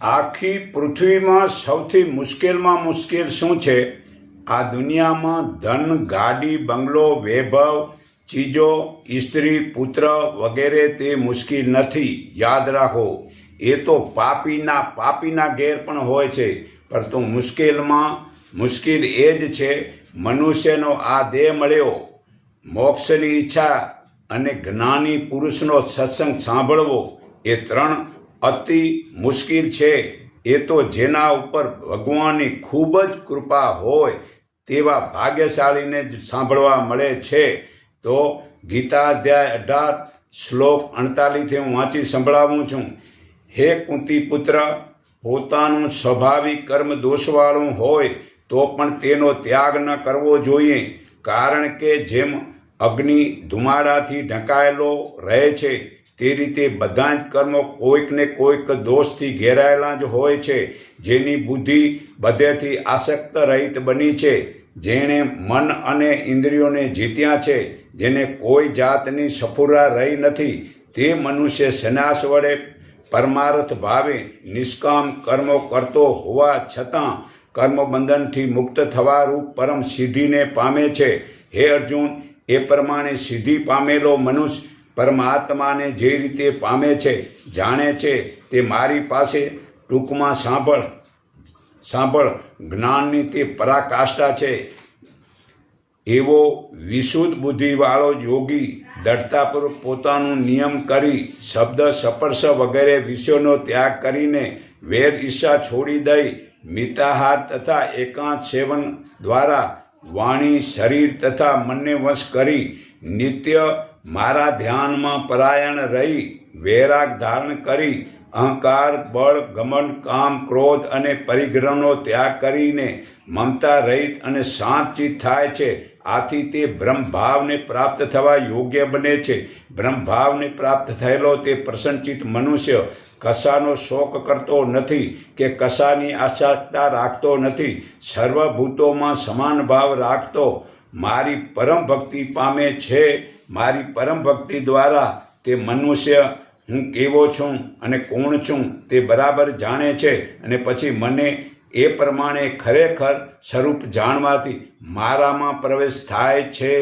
આખી પૃથ્વીમાં સૌથી મુશ્કેલમાં મુશ્કેલ શું છે? આ દુનિયામાં ધન, ગાડી, બંગલો, વૈભવ, ચીજો, સ્ત્રી, પુત્ર વગેરે તે મુશ્કેલ નથી. યાદ રાખો, એ તો પાપીના ઘેર પણ હોય છે. પરંતુ મુશ્કેલમાં મુશ્કેલ એ જ છે, મનુષ્યનો આ દેહ મળ્યો. મોક્ષની ઈચ્છા અને જ્ઞાની પુરુષનો સત્સંગ સાંભળવો એ ત્રણ અતિ મુશ્કેલ છે. એ તો જેના ઉપર ભગવાનની ખૂબ જ કૃપા હોય તેવા ભાગ્યશાળીને જ સાંભળવા મળે છે. તો ગીતા અધ્યાય 18 શ્લોક 48 હું વાંચી સંભળાવું છું. હે કુંતી પુત્ર, પોતાનું સ્વાભાવિક કર્મ દોષવાળું હોય તો પણ તેનો ત્યાગ ન કરવો જોઈએ. કારણ કે જેમ અગ્નિ ધુમાડાથી ઢંકાયેલો રહે છે તે રીતે બધા જ કર્મો કોઈક ને કોઈક દોષથી ઘેરાયેલા જ હોય છે. જેની બુદ્ધિ બધેથી આસક્ત રહિત બની છે, જેણે મન અને ઇન્દ્રિયોને જીત્યા છે, જેને કોઈ જાતની સફુરા રહી નથી, તે મનુષ્ય સંન્યાસ વડે પરમાર્થ ભાવે નિષ્કામ કર્મો કરતો હોવા છતાં કર્મબંધનથી મુક્ત થવા રૂપ પરમ સિદ્ધિને પામે છે. હે અર્જુન, એ પ્રમાણે સિદ્ધિ પામેલો મનુષ્ય પરમાત્માને જે રીતે પામે છે, જાણે છે, તે મારી પાસે ટૂંકમાં સાંભળ. જ્ઞાનની તે પરાકાષ્ઠા છે. એવો વિશુદ્ધ બુદ્ધિવાળો યોગી દૃઢતાપૂર્વક પોતાનું નિયમ કરી શબ્દ, સ્પર્શ વગેરે વિષયોનો ત્યાગ કરીને વેર ઈચ્છા છોડી દઈ મિતાહાર તથા એકાંત સેવન દ્વારા વાણી, શરીર તથા મનને વશ કરી નિત્ય મારા ધ્યાનમાં પરાયણ રહી વૈરાગ ધારણ કરી અહંકાર, બળ, ઘમંડ, કામ, ક્રોધ અને પરિગ્રહનો ત્યાગ કરીને મમતા રહિત અને શાંત ચિત્ત થાય છે. આથી તે બ્રહ્મભાવને પ્રાપ્ત થવા યોગ્ય બને છે. બ્રહ્મભાવને પ્રાપ્ત થયેલો તે પ્રસન્નચિત્ત મનુષ્ય કશાનો શોક કરતો નથી કે કશાની આસક્તા રાખતો નથી. સર્વભૂતોમાં સમાન ભાવ રાખતો મારી પરમ ભક્તિ પામે છે. મારી પરમ ભક્તિ દ્વારા તે મનુષ્ય હું કેવો છું અને કોણ છું તે બરાબર જાણે છે. અને પછી મને એ પ્રમાણે ખરેખર સ્વરૂપ જાણવાથી મારામાં પ્રવેશ થાય છે.